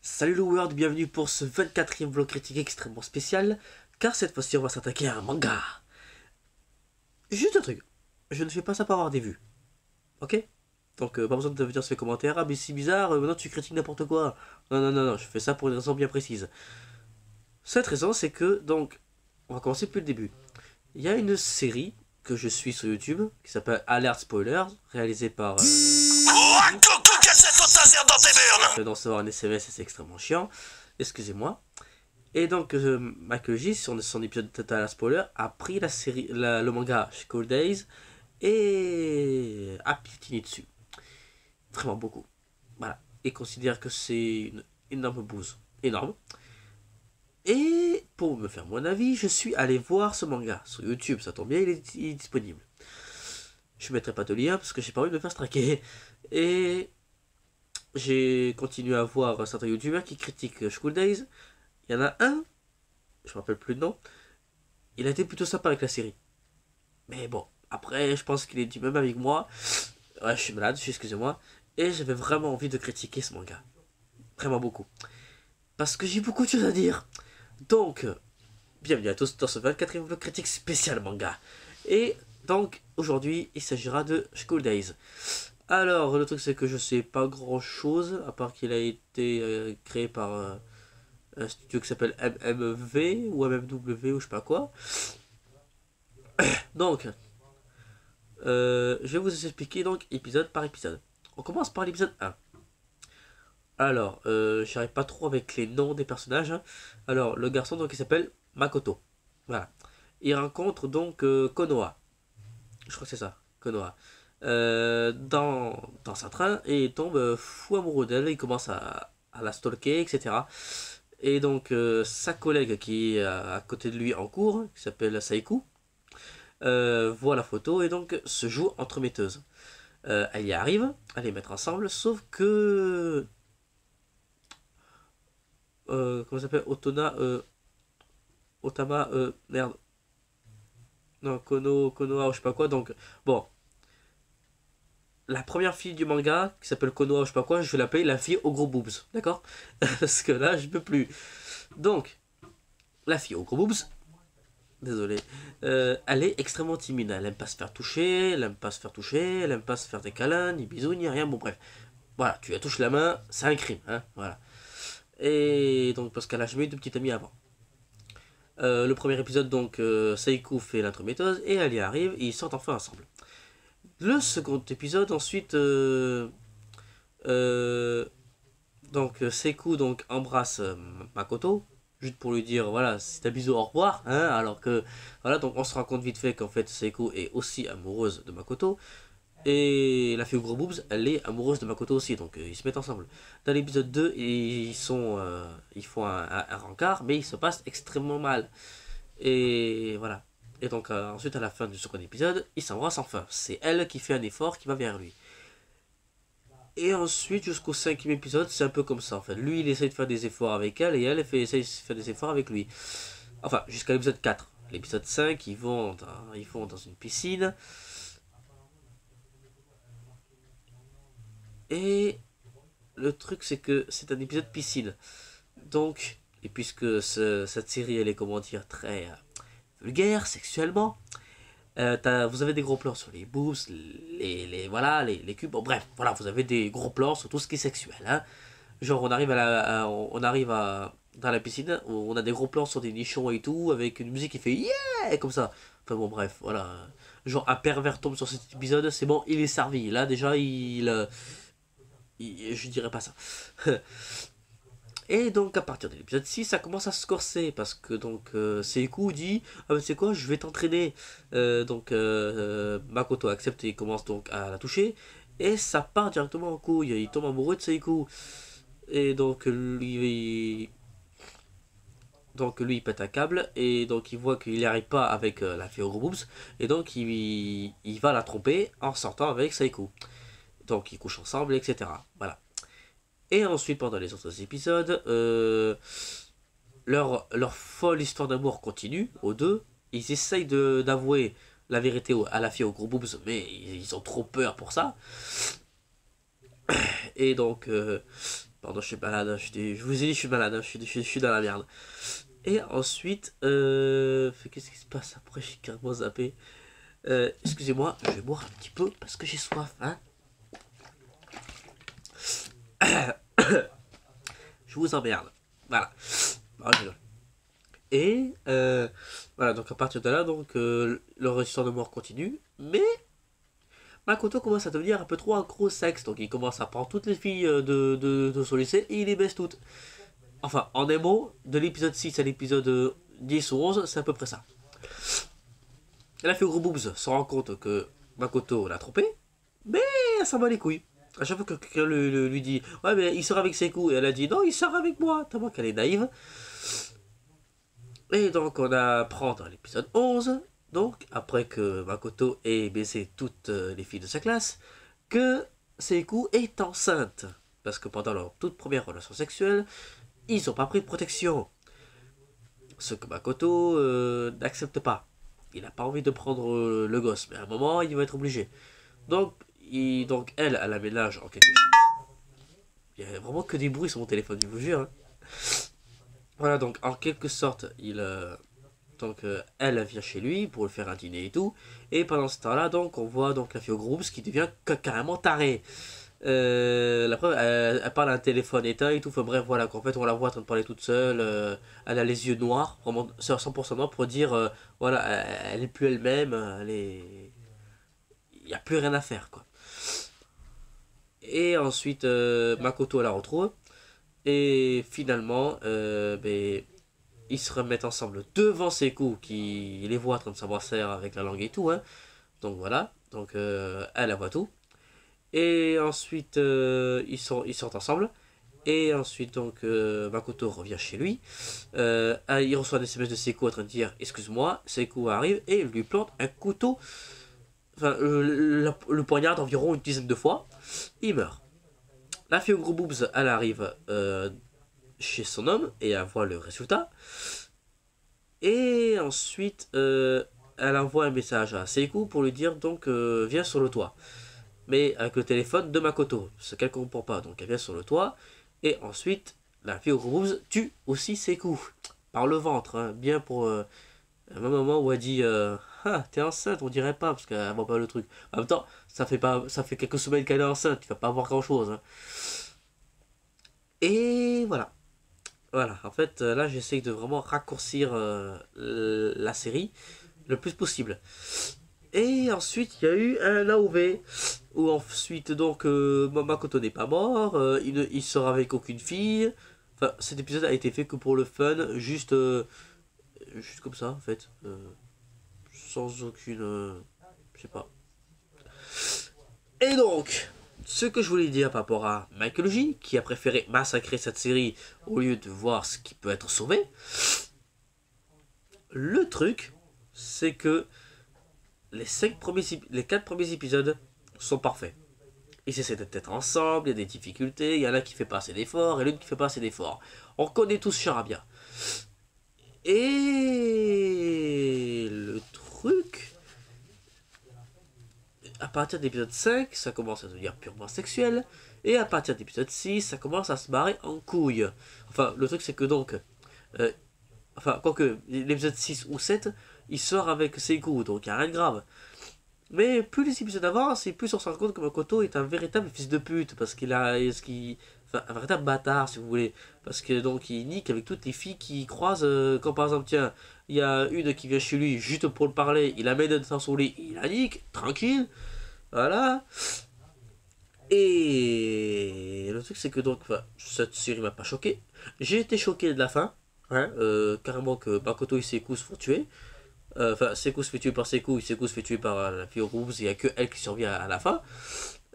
Salut le world, bienvenue pour ce 24e vlog critique extrêmement spécial, car cette fois-ci on va s'attaquer à un manga. Juste un truc, je ne fais pas ça pour avoir des vues, ok? Donc pas besoin de venir sur les commentaires, ah mais c'est bizarre, maintenant tu critiques n'importe quoi. Non, non, non, non, je fais ça pour une raison bien précise. Cette raison c'est que, donc, on va commencer depuis le début. Il y a une série que je suis sur YouTube, qui s'appelle Alert Spoilers, réalisée par... Le danseur en SMS, c'est extrêmement chiant, excusez-moi. Et donc, Michael J, sur son épisode Total Spoiler, a pris la série, le manga School Days et a piétiné dessus. Vraiment beaucoup. Voilà. Et considère que c'est une énorme bouse. Énorme. Et pour me faire mon avis, je suis allé voir ce manga sur YouTube. Ça tombe bien, il est disponible. Je ne mettrai pas de lien parce que j'ai pas envie de me faire straquer. Et j'ai continué à voir certains youtubeurs qui critiquent School Days. Il y en a un, je me rappelle plus le nom, il a été plutôt sympa avec la série. Mais bon, après, je pense qu'il est du même avec moi. Ouais, je suis malade, excusez-moi. Et j'avais vraiment envie de critiquer ce manga. Vraiment beaucoup. Parce que j'ai beaucoup de choses à dire. Donc, bienvenue à tous dans ce 24e vlog critique spécial manga. Et donc, aujourd'hui, il s'agira de School Days. Alors, le truc c'est que je sais pas grand chose, à part qu'il a été créé par un studio qui s'appelle MMV ou MMW ou je sais pas quoi. Donc, je vais vous expliquer donc épisode par épisode. On commence par l'épisode 1. Alors, j'arrive pas trop avec les noms des personnages. Hein. Alors, le garçon donc il s'appelle Makoto. Voilà. Il rencontre donc Konoha. Je crois que c'est ça, Konoha. Dans un train et il tombe fou amoureux d'elle. Il commence à la stalker, etc. Et donc, sa collègue qui est à côté de lui en cours, qui s'appelle Saiku, voit la photo et donc se joue entremetteuse. Elle y arrive à les mettre ensemble, sauf que... comment ça s'appelle Otama, merde. Non, Konoha, ou je sais pas quoi, donc... Bon. La première fille du manga, qui s'appelle Konoha, ou je sais pas quoi, je vais l'appeler la fille aux gros boobs, d'accord? Parce que là, je peux plus. Donc, la fille aux gros boobs, désolé, elle est extrêmement timide. Elle aime pas se faire toucher, elle aime pas se faire toucher, elle aime pas se faire des câlins, ni bisous, ni rien. Bon, bref. Voilà, tu la touches la main, c'est un crime, hein, voilà. Et donc, parce qu'elle a jamais eu de petite amie avant. Le premier épisode, donc, Seiku fait l'entremetteuse et elle y arrive et ils sortent enfin ensemble. Le second épisode, ensuite, donc Seiku donc, embrasse Makoto, juste pour lui dire voilà c'est un bisou au revoir hein, alors que voilà donc on se rend compte vite fait qu'en fait Seiko est aussi amoureuse de Makoto et la fille aux gros boobs elle est amoureuse de Makoto aussi donc ils se mettent ensemble dans l'épisode 2 ils font un rencard mais il se passe extrêmement mal et voilà et donc ensuite à la fin du second épisode ils s'embrassent enfin c'est elle qui fait un effort qui va vers lui. Et ensuite, jusqu'au 5e épisode, c'est un peu comme ça en fait. Lui, il essaye de faire des efforts avec elle et elle essaye de faire des efforts avec lui. Enfin, jusqu'à l'épisode 4. L'épisode 5, ils vont dans une piscine. Et le truc, c'est que c'est un épisode piscine. Donc, et puisque cette série, elle est, comment dire, très vulgaire sexuellement, vous avez des gros plans sur les boobs, voilà, les cubes, bon, bref, voilà, vous avez des gros plans sur tout ce qui est sexuel. Hein. Genre, on arrive dans la piscine, on a des gros plans sur des nichons et tout, avec une musique qui fait yeah, comme ça. Enfin bon, bref, voilà. Genre, un pervers tombe sur cet épisode, c'est bon, il est servi. Là, déjà, je dirais pas ça. Et donc à partir de l'épisode 6, ça commence à se corser parce que donc Seiku dit ah ben c'est quoi, je vais t'entraîner. Makoto accepte et il commence donc à la toucher et ça part directement en couille. Il tombe amoureux de Seiku et donc lui il pète un câble et donc il voit qu'il n'y arrive pas avec la fille aux gros boobs et donc il va la tromper en sortant avec Seiku. Donc ils couchent ensemble etc. Voilà. Et ensuite, pendant les autres épisodes, leur folle histoire d'amour continue, aux deux. Ils essayent d'avouer la vérité à la fille aux gros boobs, mais ils ont trop peur pour ça. Et donc, Pardon, je suis malade, je vous ai dit, je suis malade, je suis dans la merde. Et ensuite, qu'est-ce qui se passe après? J'ai carrément zappé. Excusez-moi, je vais boire un petit peu parce que j'ai soif, hein. Je vous emmerde. Voilà. Ah, je rigole. Et voilà, donc à partir de là, donc leur histoire de mort continue. Mais Makoto commence à devenir un peu trop accro au sexe. Donc il commence à prendre toutes les filles de son lycée et il les baisse toutes. Enfin, en des mots, de l'épisode 6 à l'épisode 10 ou 11, c'est à peu près ça. La fille au gros boobs se rend compte que Makoto l'a trompé, mais elle s'en bat les couilles. À chaque fois que quelqu'un lui dit ouais, mais il sort avec ses coups, et elle a dit non, il sort avec moi, tellement qu'elle est naïve. Et donc, on apprend dans l'épisode 11, donc, après que Makoto ait baisé toutes les filles de sa classe, que Seiku est enceinte. Parce que pendant leur toute première relation sexuelle, ils n'ont pas pris de protection. Ce que Makoto n'accepte pas. Il n'a pas envie de prendre le gosse, mais à un moment, il va être obligé. Donc, elle aménage en quelque chose. Il n'y a vraiment que des bruits sur mon téléphone, je vous jure. Hein. Voilà, donc en quelque sorte, elle vient chez lui pour le faire un dîner et tout. Et pendant ce temps-là, donc, on voit donc la fille au groupe qui devient carrément tarée. La preuve, elle parle à un téléphone éteint et tout. Enfin bref, voilà, qu'en fait, on la voit en train de parler toute seule. Elle a les yeux noirs, vraiment, c'est 100% noir pour dire, voilà, elle est plus elle-même. Il n'y a plus rien à faire, quoi. Et ensuite, Makoto la retrouve. Et finalement, ils se remettent ensemble devant Sekou qui les voit en train de s'embrasser avec la langue et tout. Hein. Donc voilà, donc elle voit tout. Et ensuite, ils sortent ensemble. Et ensuite, donc, Makoto revient chez lui. Il reçoit un SMS de Sekou en train de dire excuse-moi. Sekou arrive et lui plante un couteau. Enfin, le poignard d'environ une dizaine de fois. Il meurt. La fille au gros boobs, elle arrive chez son homme et elle voit le résultat. Et ensuite, elle envoie un message à Seiku pour lui dire donc viens sur le toit. Mais avec le téléphone de Makoto, ce qu'elle comprend pas. Donc elle vient sur le toit. Et ensuite, la fille au gros boobs tue aussi Seiku. Par le ventre, hein, bien pour un moment où elle dit ah, t'es enceinte, on dirait pas, parce qu'elle voit pas le truc. En même temps, ça fait quelques semaines qu'elle est enceinte, tu vas pas voir grand chose. Hein. Et voilà. Voilà, en fait, là, j'essaye de vraiment raccourcir la série le plus possible. Et ensuite, il y a eu un AOV, où ensuite, donc, Makoto n'est pas mort, il sort avec aucune fille. Enfin, cet épisode a été fait que pour le fun, juste comme ça, en fait. Sans aucune... je sais pas. Et donc, ce que je voulais dire par rapport à Michael J, qui a préféré massacrer cette série au lieu de voir ce qui peut être sauvé, le truc, c'est que les 4 premiers épisodes sont parfaits. Ils essaient d'être ensemble, il y a des difficultés, il y en a qui fait pas assez d'efforts et l'autre qui fait pas assez d'efforts. On connaît tous Charabia. Et le truc, à partir de l'épisode 5, ça commence à devenir purement sexuel. Et à partir de l'épisode 6, ça commence à se barrer en couille. Enfin, le truc, c'est que donc. Quoique, l'épisode 6 ou 7, il sort avec Seiku, donc il n'y a rien de grave. Mais plus les épisodes avancent, et plus on se rend compte que Makoto est un véritable fils de pute. Parce qu'il a. Enfin, un véritable bâtard, si vous voulez. Parce que donc, il nique avec toutes les filles qui croisent. Quand par exemple, tiens, il y a une qui vient chez lui juste pour le parler, il la met dans son lit, il la nique, tranquille. Voilà. Et le truc c'est que donc cette série m'a pas choqué. J'ai été choqué de la fin. Hein, carrément que Makoto et Sekou se font tuer. Enfin, Sekou se fait tuer par Sekou et Sekou se fait tuer par la fille rouge. Il n'y a que elle qui survit à la fin.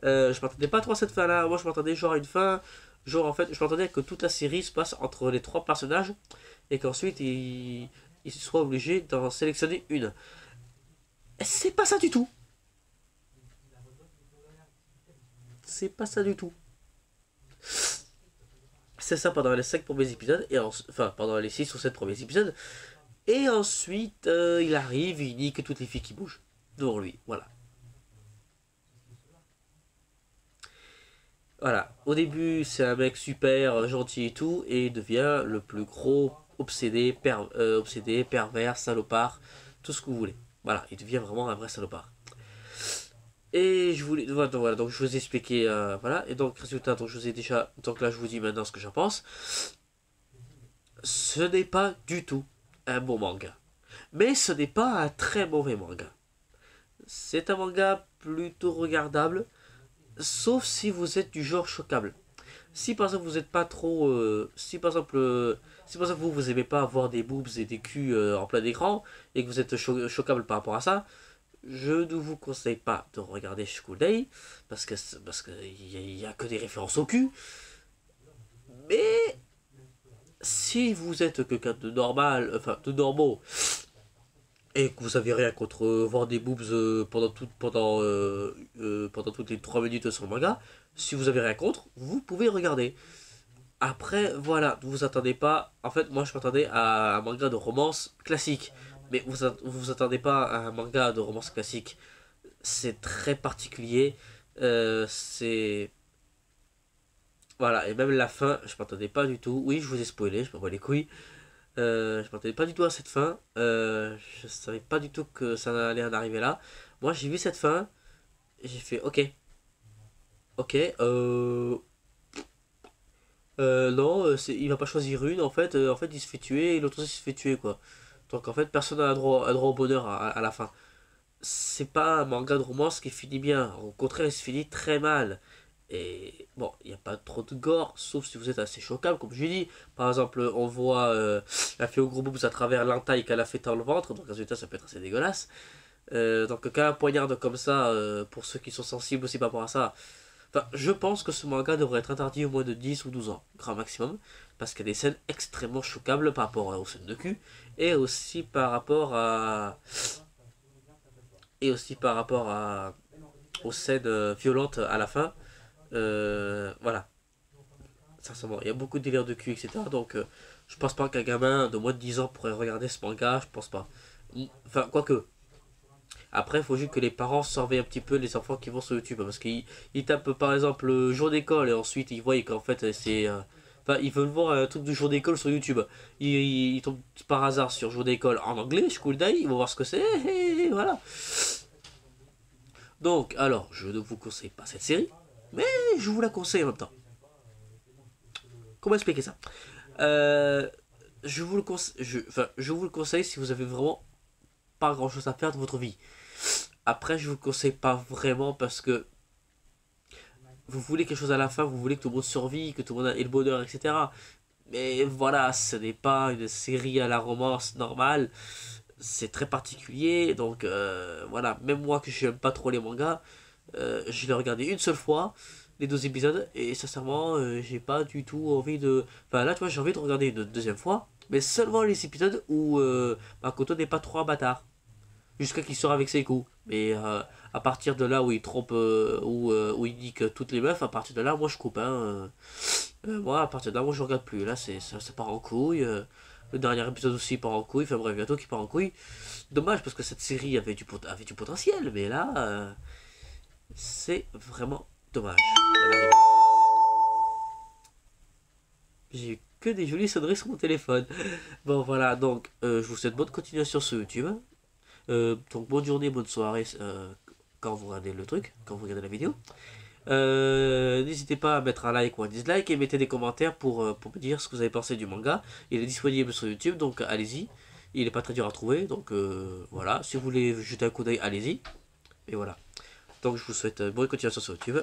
Je m'attendais pas trop à cette fin là. Moi je m'attendais genre à une fin. Genre en fait, je m'attendais que toute la série se passe entre les 3 personnages. Et qu'ensuite ils soient obligés d'en sélectionner une. C'est pas ça du tout. C'est pas ça du tout. C'est ça pendant les 5 premiers épisodes, enfin pendant les 6 ou 7 premiers épisodes. Et ensuite, il arrive, il nique toutes les filles qui bougent devant lui. Voilà. Voilà, au début c'est un mec super gentil et tout, et il devient le plus gros obsédé, pervers, salopard, tout ce que vous voulez. Voilà, il devient vraiment un vrai salopard. Et je voulais, voilà, donc je vous ai expliqué, voilà, et donc résultat, donc je vous ai déjà, donc là je vous dis maintenant ce que j'en pense. Ce n'est pas du tout un bon manga, mais ce n'est pas un très mauvais manga. C'est un manga plutôt regardable, sauf si vous êtes du genre choquable. Si par exemple vous n'êtes pas trop, si par exemple vous aimez pas avoir des boobs et des culs en plein écran et que vous êtes choquable par rapport à ça, je ne vous conseille pas de regarder School Day parce que y a que des références au cul. Mais si vous êtes quelqu'un de normal, enfin de normaux, et que vous avez rien contre voir des boobs pendant toutes les 3 minutes sur le manga, si vous avez rien contre, vous pouvez regarder. Après, voilà, ne vous attendez pas. En fait, moi je m'attendais à un manga de romance classique. Mais vous attendez pas à un manga de romance classique. C'est très particulier. C'est. Voilà, et même la fin, je m'attendais pas du tout. Oui, je vous ai spoilé, je m'en bats les couilles. Je m'attendais pas du tout à cette fin. Je savais pas du tout que ça allait en arriver là. Moi, j'ai vu cette fin. Et j'ai fait ok. Ok. Non, il va pas choisir une. En fait, il se fait tuer et l'autre aussi se fait tuer quoi. Donc en fait, personne n'a droit au bonheur à la fin. C'est pas un manga de romance qui finit bien. Au contraire, il se finit très mal. Et bon, il n'y a pas trop de gore, sauf si vous êtes assez choquable, comme je dis. Par exemple, on voit la fille au gros boobs à travers l'entaille qu'elle a fait dans le ventre, donc résultat, ça peut être assez dégueulasse. Donc, quand un poignarde comme ça, pour ceux qui sont sensibles aussi par rapport à ça, enfin, je pense que ce manga devrait être interdit au moins de 10 ou 12 ans, grand maximum, parce qu'il y a des scènes extrêmement choquables par rapport aux scènes de cul, et aussi par rapport à. Et aussi par rapport à. Aux scènes violentes à la fin. Voilà. Sincèrement, il y a beaucoup de délire de cul, etc. Donc, je pense pas qu'un gamin de moins de 10 ans pourrait regarder ce manga, je pense pas. Enfin, quoique. Après, il faut juste que les parents surveillent un petit peu les enfants qui vont sur YouTube. Parce qu'ils tapent par exemple le jour d'école et ensuite ils voient qu'en fait c'est. Enfin, ils veulent voir un truc du jour d'école sur YouTube. Ils tombent par hasard sur jour d'école en anglais, School Day, ils vont voir ce que c'est, et voilà. Donc, alors, je ne vous conseille pas cette série, mais je vous la conseille en même temps. Comment expliquer ça? Euh, je vous le conseille si vous avez vraiment pas grand chose à faire de votre vie. Après, je vous le conseille pas vraiment parce que vous voulez quelque chose à la fin, vous voulez que tout le monde survive, que tout le monde ait le bonheur, etc. Mais voilà, ce n'est pas une série à la romance normale. C'est très particulier, donc voilà. Même moi que je n'aime pas trop les mangas, je l'ai regardé une seule fois, les 12 épisodes, et sincèrement, j'ai pas du tout envie de. Enfin là, tu vois, j'ai envie de regarder une deuxième fois, mais seulement les épisodes où Makoto n'est pas trop un bâtard jusqu'à qu'il sort avec ses coups. Mais à partir de là où il trompe, où il dit que toutes les meufs, à partir de là, moi je coupe. Hein, moi, à partir de là, moi je regarde plus. Là, ça part en couille. Le dernier épisode aussi part en couille. Enfin bref, bientôt qui part en couille. Dommage parce que cette série avait du potentiel. Mais là, c'est vraiment dommage. J'ai eu que des jolies sonneries sur mon téléphone. Bon voilà, donc je vous souhaite bonne continuation sur YouTube. Donc bonne journée, bonne soirée quand vous regardez le truc, quand vous regardez la vidéo. N'hésitez pas à mettre un like ou un dislike et mettez des commentaires pour me dire ce que vous avez pensé du manga. Il est disponible sur YouTube, donc allez-y. Il n'est pas très dur à trouver, donc voilà. Si vous voulez jeter un coup d'œil, allez-y. Et voilà. Donc je vous souhaite bonne continuation sur YouTube.